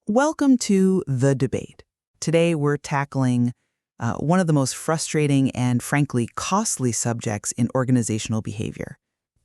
Welcome to The Debate. Today we're tackling one of the most frustrating and frankly costly subjects in organizational behavior,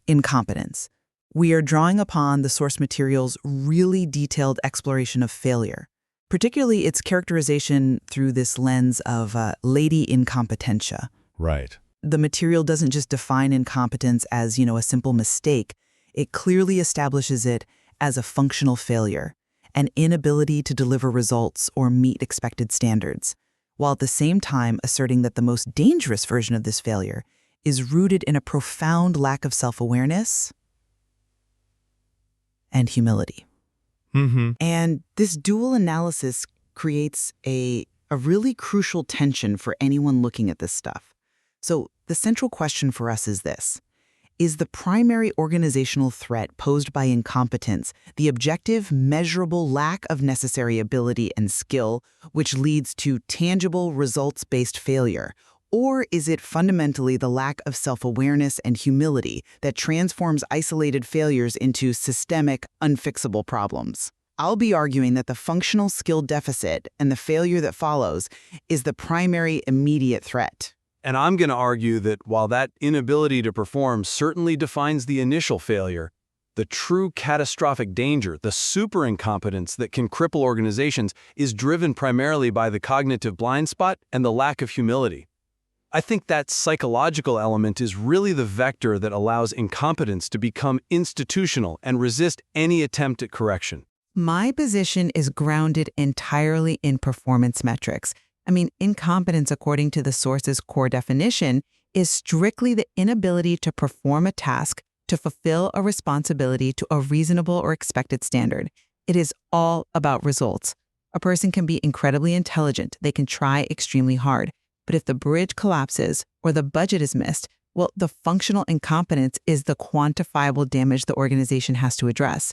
incompetence. We are drawing upon the source material's really detailed exploration of failure, particularly its characterization through this lens of Lady Incompetencia. Right. The material doesn't just define incompetence as, a simple mistake. It clearly establishes it as a functional failure, an inability to deliver results or meet expected standards, while at the same time asserting that the most dangerous version of this failure is rooted in a profound lack of self-awareness and humility. And this dual analysis creates a really crucial tension for anyone looking at this stuff. So the central question for us is this. Is the primary organizational threat posed by incompetence the objective, measurable lack of necessary ability and skill, which leads to tangible, results-based failure? Or is it fundamentally the lack of self-awareness and humility that transforms isolated failures into systemic, unfixable problems? I'll be arguing that the functional skill deficit and the failure that follows is the primary immediate threat. And I'm going to argue that while that inability to perform certainly defines the initial failure, the true catastrophic danger, the super incompetence that can cripple organizations, is driven primarily by the cognitive blind spot and the lack of humility. I think that psychological element is really the vector that allows incompetence to become institutional and resist any attempt at correction. My position is grounded entirely in performance metrics. Incompetence, according to the source's core definition, is strictly the inability to perform a task, to fulfill a responsibility to a reasonable or expected standard. It is all about results. A person can be incredibly intelligent. They can try extremely hard. But if the bridge collapses or the budget is missed, well, the functional incompetence is the quantifiable damage the organization has to address.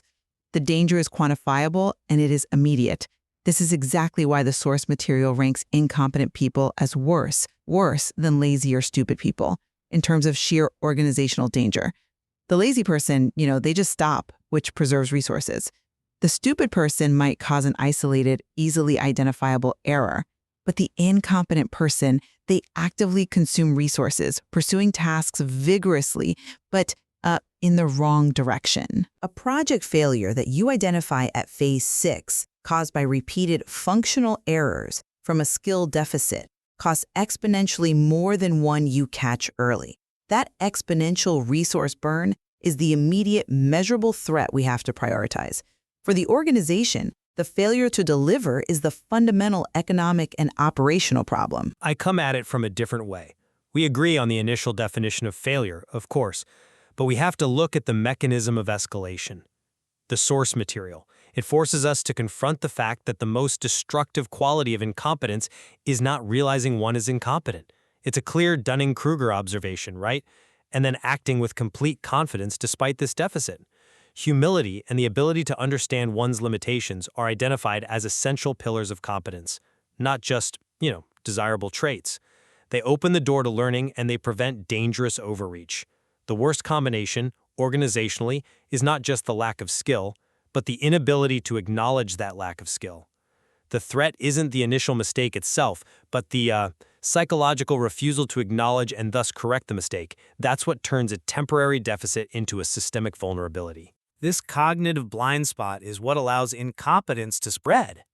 The danger is quantifiable and it is immediate. This is exactly why the source material ranks incompetent people as worse than lazy or stupid people in terms of sheer organizational danger. The lazy person, they just stop, which preserves resources. The stupid person might cause an isolated, easily identifiable error. But the incompetent person, they actively consume resources, pursuing tasks vigorously, but in the wrong direction. A project failure that you identify at phase 6, caused by repeated functional errors from a skill deficit, costs exponentially more than one you catch early. That exponential resource burn is the immediate measurable threat we have to prioritize. For the organization, the failure to deliver is the fundamental economic and operational problem. I come at it from a different way. We agree on the initial definition of failure, of course, but we have to look at the mechanism of escalation. The source material. It forces us to confront the fact that the most destructive quality of incompetence is not realizing one is incompetent. It's a clear Dunning-Kruger observation, right? And then acting with complete confidence despite this deficit. Humility and the ability to understand one's limitations are identified as essential pillars of competence, not just, desirable traits. They open the door to learning and they prevent dangerous overreach. The worst combination, organizationally, is not just the lack of skill, but the inability to acknowledge that lack of skill. The threat isn't the initial mistake itself, but the psychological refusal to acknowledge and thus correct the mistake. That's what turns a temporary deficit into a systemic vulnerability. This cognitive blind spot is what allows incompetence to spread.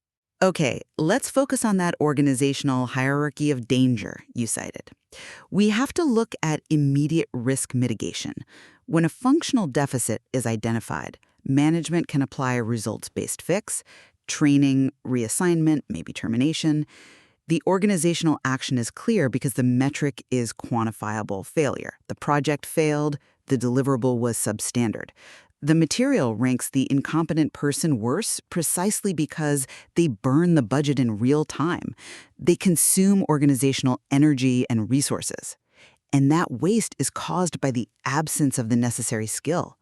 Okay, let's focus on that organizational hierarchy of danger you cited. We have to look at immediate risk mitigation. When a functional deficit is identified, management can apply a results-based fix, training, reassignment, maybe termination. The organizational action is clear because the metric is quantifiable failure. The project failed, the deliverable was substandard. The material ranks the incompetent person worse precisely because they burn the budget in real time. They consume organizational energy and resources. And that waste is caused by the absence of the necessary skill.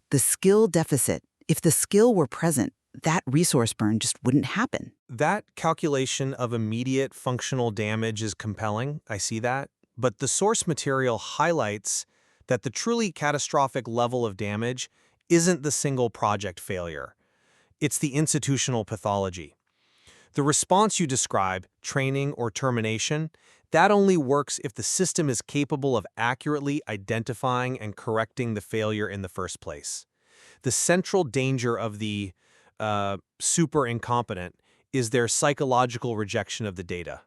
The skill deficit, if the skill were present, that resource burn just wouldn't happen. That calculation of immediate functional damage is compelling. I see that. But the source material highlights that the truly catastrophic level of damage isn't the single project failure. It's the institutional pathology. The response you describe, training or termination, that only works if the system is capable of accurately identifying and correcting the failure in the first place. The central danger of the super incompetent is their psychological rejection of the data.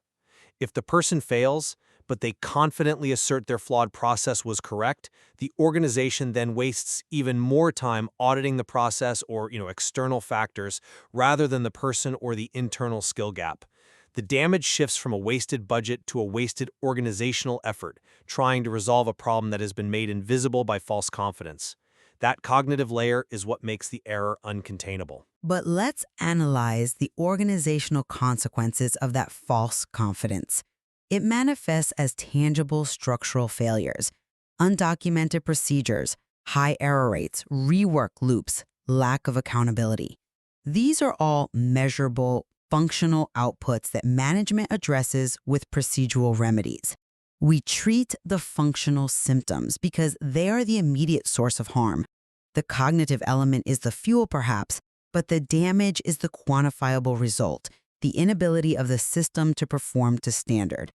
If the person fails, but they confidently assert their flawed process was correct, the organization then wastes even more time auditing the process or, external factors rather than the person or the internal skill gap. The damage shifts from a wasted budget to a wasted organizational effort, trying to resolve a problem that has been made invisible by false confidence. That cognitive layer is what makes the error uncontainable. But let's analyze the organizational consequences of that false confidence. It manifests as tangible structural failures, undocumented procedures, high error rates, rework loops, lack of accountability. These are all measurable, functional outputs that management addresses with procedural remedies. We treat the functional symptoms because they are the immediate source of harm. The cognitive element is the fuel, perhaps, but the damage is the quantifiable result, the inability of the system to perform to standard.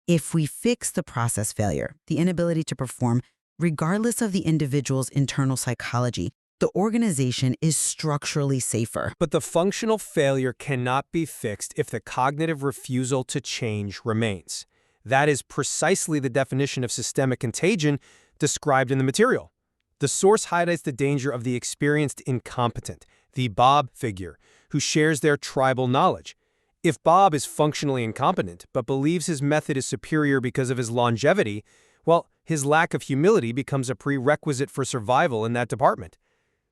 If we fix the process failure, the inability to perform, regardless of the individual's internal psychology, the organization is structurally safer. But the functional failure cannot be fixed if the cognitive refusal to change remains. That is precisely the definition of systemic contagion described in the material. The source highlights the danger of the experienced incompetent, the Bob figure, who shares their tribal knowledge. If Bob is functionally incompetent but believes his method is superior because of his longevity, well, his lack of humility becomes a prerequisite for survival in that department.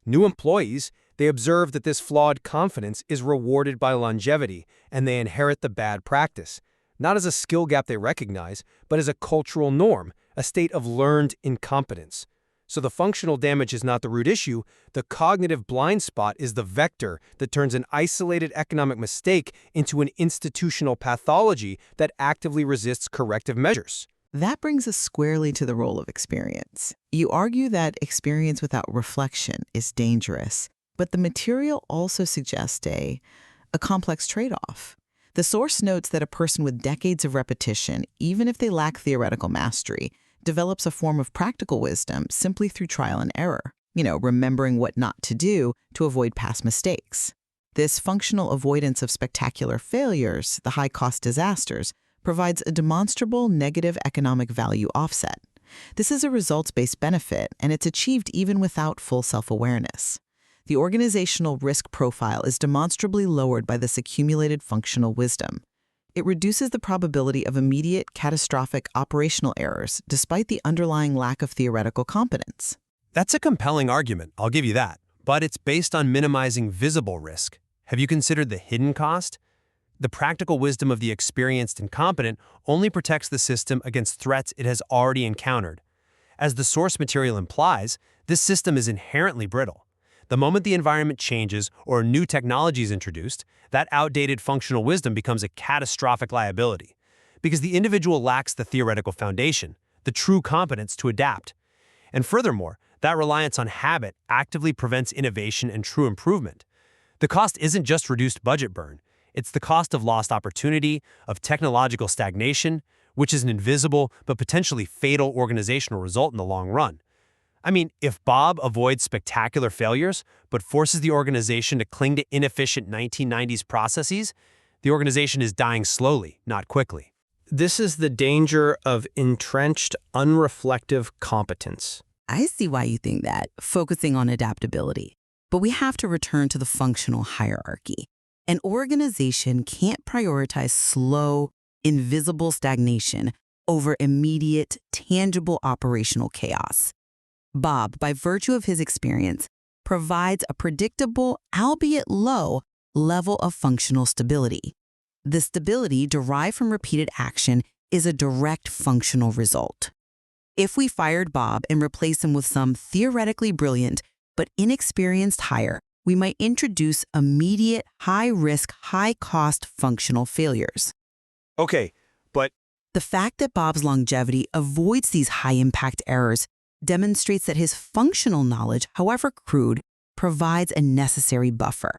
New employees, they observe that this flawed confidence is rewarded by longevity, and they inherit the bad practice, not as a skill gap they recognize, but as a cultural norm, a state of learned incompetence. So the functional damage is not the root issue. The cognitive blind spot is the vector that turns an isolated economic mistake into an institutional pathology that actively resists corrective measures. That brings us squarely to the role of experience. You argue that experience without reflection is dangerous, but the material also suggests a complex trade-off. The source notes that a person with decades of repetition, even if they lack theoretical mastery, develops a form of practical wisdom simply through trial and error, remembering what not to do to avoid past mistakes. This functional avoidance of spectacular failures, the high-cost disasters, provides a demonstrable negative economic value offset. This is a results-based benefit, and it's achieved even without full self-awareness. The organizational risk profile is demonstrably lowered by this accumulated functional wisdom. It reduces the probability of immediate, catastrophic operational errors, despite the underlying lack of theoretical competence. That's a compelling argument, I'll give you that, but it's based on minimizing visible risk. Have you considered the hidden cost? The practical wisdom of the experienced and competent only protects the system against threats it has already encountered. As the source material implies, this system is inherently brittle. The moment the environment changes or new technology is introduced, that outdated functional wisdom becomes a catastrophic liability, because the individual lacks the theoretical foundation, the true competence to adapt. And furthermore, that reliance on habit actively prevents innovation and true improvement. The cost isn't just reduced budget burn, it's the cost of lost opportunity, of technological stagnation, which is an invisible but potentially fatal organizational result in the long run. I mean, if Bob avoids spectacular failures but forces the organization to cling to inefficient 1990s processes, the organization is dying slowly, not quickly. This is the danger of entrenched, unreflective competence. I see why you think that, focusing on adaptability. But we have to return to the functional hierarchy. An organization can't prioritize slow, invisible stagnation over immediate, tangible operational chaos. Bob, by virtue of his experience, provides a predictable, albeit low, level of functional stability. The stability derived from repeated action is a direct functional result. If we fired Bob and replaced him with some theoretically brilliant but inexperienced hire, we might introduce immediate, high-risk, high-cost functional failures. Okay, but The fact that Bob's longevity avoids these high-impact errors demonstrates that his functional knowledge, however crude, provides a necessary buffer.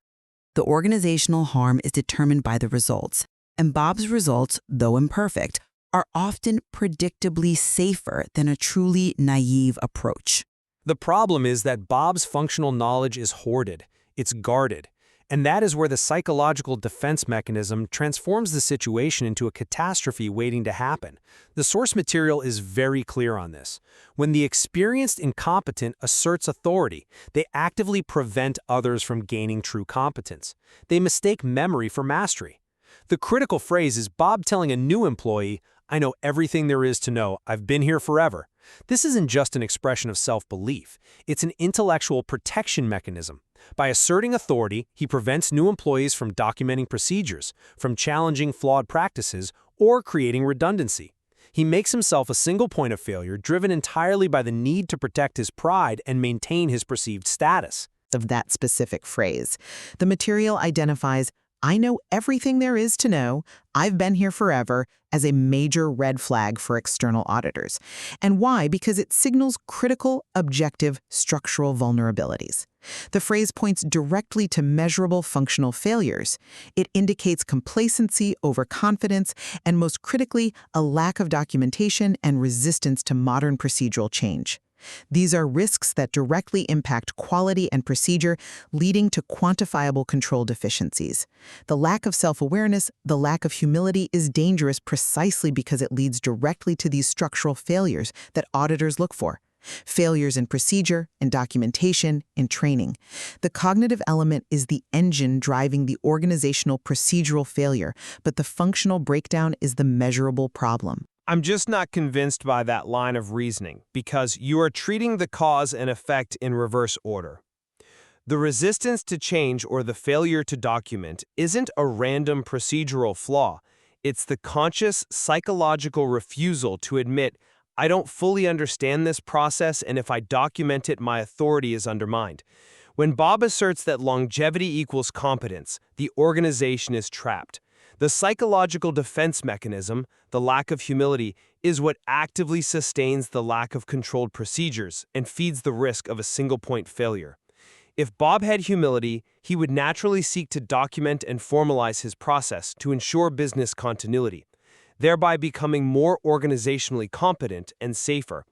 The organizational harm is determined by the results, and Bob's results, though imperfect, are often predictably safer than a truly naive approach. The problem is that Bob's functional knowledge is hoarded, it's guarded, and that is where the psychological defense mechanism transforms the situation into a catastrophe waiting to happen. The source material is very clear on this. When the experienced incompetent asserts authority, they actively prevent others from gaining true competence. They mistake memory for mastery. The critical phrase is Bob telling a new employee, "I know everything there is to know. I've been here forever." This isn't just an expression of self-belief. It's an intellectual protection mechanism. By asserting authority, he prevents new employees from documenting procedures, from challenging flawed practices, or creating redundancy. He makes himself a single point of failure driven entirely by the need to protect his pride and maintain his perceived status. Of that specific phrase, the material identifies, "I know everything there is to know, I've been here forever," as a major red flag for external auditors. And why? Because it signals critical, objective, structural vulnerabilities. The phrase points directly to measurable functional failures. It indicates complacency, overconfidence, and most critically, a lack of documentation and resistance to modern procedural change. These are risks that directly impact quality and procedure, leading to quantifiable control deficiencies. The lack of self-awareness, the lack of humility is dangerous precisely because it leads directly to these structural failures that auditors look for. Failures in procedure, in documentation, in training. The cognitive element is the engine driving the organizational procedural failure, but the functional breakdown is the measurable problem. I'm just not convinced by that line of reasoning, because you are treating the cause and effect in reverse order. The resistance to change or the failure to document isn't a random procedural flaw. It's the conscious psychological refusal to admit, "I don't fully understand this process, and if I document it, my authority is undermined." When Bob asserts that longevity equals competence, the organization is trapped. The psychological defense mechanism, the lack of humility, is what actively sustains the lack of controlled procedures and feeds the risk of a single-point failure. If Bob had humility, he would naturally seek to document and formalize his process to ensure business continuity, thereby becoming more organizationally competent and safer.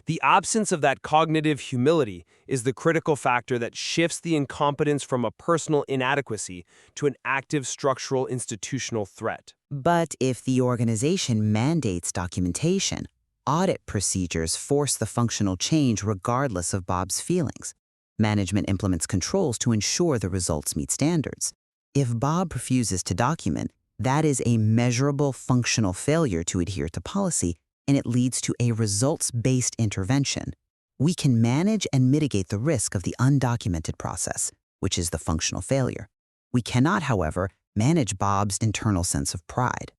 The absence of that cognitive humility is the critical factor that shifts the incompetence from a personal inadequacy to an active structural institutional threat. But if the organization mandates documentation, audit procedures force the functional change regardless of Bob's feelings. Management implements controls to ensure the results meet standards. If Bob refuses to document, that is a measurable functional failure to adhere to policy, and it leads to a results-based intervention. We can manage and mitigate the risk of the undocumented process, which is the functional failure. We cannot, however, manage Bob's internal sense of pride.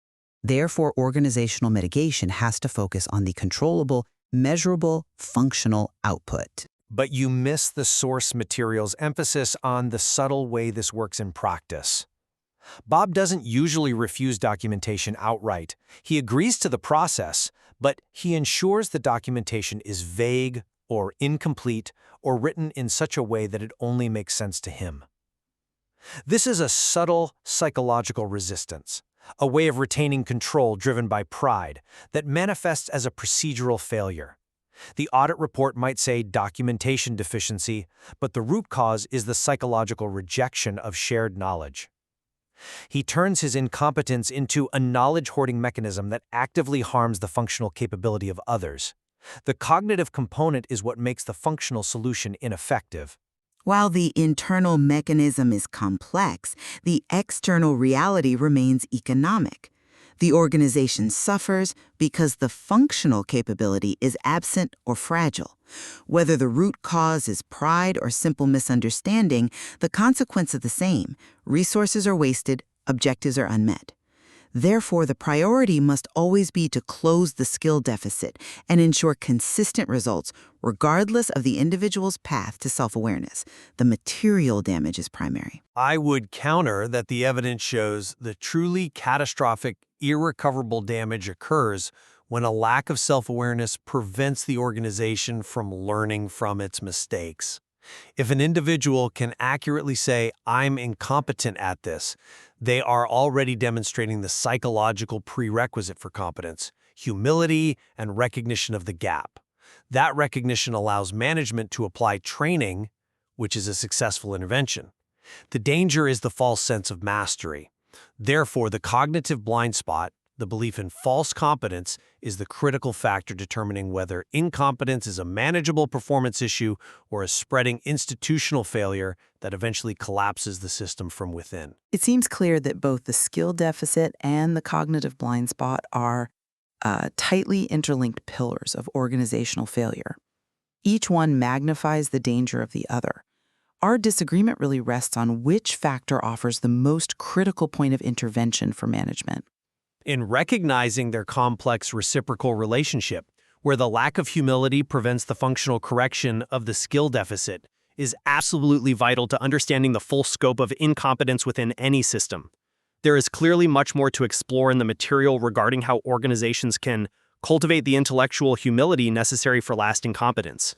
Therefore, organizational mitigation has to focus on the controllable, measurable, functional output. But you miss the source material's emphasis on the subtle way this works in practice. Bob doesn't usually refuse documentation outright. He agrees to the process, but he ensures the documentation is vague or incomplete or written in such a way that it only makes sense to him. This is a subtle psychological resistance, a way of retaining control driven by pride that manifests as a procedural failure. The audit report might say documentation deficiency, but the root cause is the psychological rejection of shared knowledge. He turns his incompetence into a knowledge-hoarding mechanism that actively harms the functional capability of others. The cognitive component is what makes the functional solution ineffective. While the internal mechanism is complex, the external reality remains economic. The organization suffers because the functional capability is absent or fragile. Whether the root cause is pride or simple misunderstanding, the consequence is the same. Resources are wasted, objectives are unmet. Therefore, the priority must always be to close the skill deficit and ensure consistent results, regardless of the individual's path to self-awareness. The material damage is primary. I would counter that the evidence shows the truly catastrophic, irrecoverable damage occurs when a lack of self-awareness prevents the organization from learning from its mistakes. If an individual can accurately say, "I'm incompetent at this," they are already demonstrating the psychological prerequisite for competence: humility and recognition of the gap. That recognition allows management to apply training, which is a successful intervention. The danger is the false sense of mastery. Therefore, the cognitive blind spot, the belief in false competence, is the critical factor determining whether incompetence is a manageable performance issue or a spreading institutional failure that eventually collapses the system from within. It seems clear that both the skill deficit and the cognitive blind spot are tightly interlinked pillars of organizational failure. Each one magnifies the danger of the other. Our disagreement really rests on which factor offers the most critical point of intervention for management. In recognizing their complex reciprocal relationship, where the lack of humility prevents the functional correction of the skill deficit, is absolutely vital to understanding the full scope of incompetence within any system. There is clearly much more to explore in the material regarding how organizations can cultivate the intellectual humility necessary for lasting competence.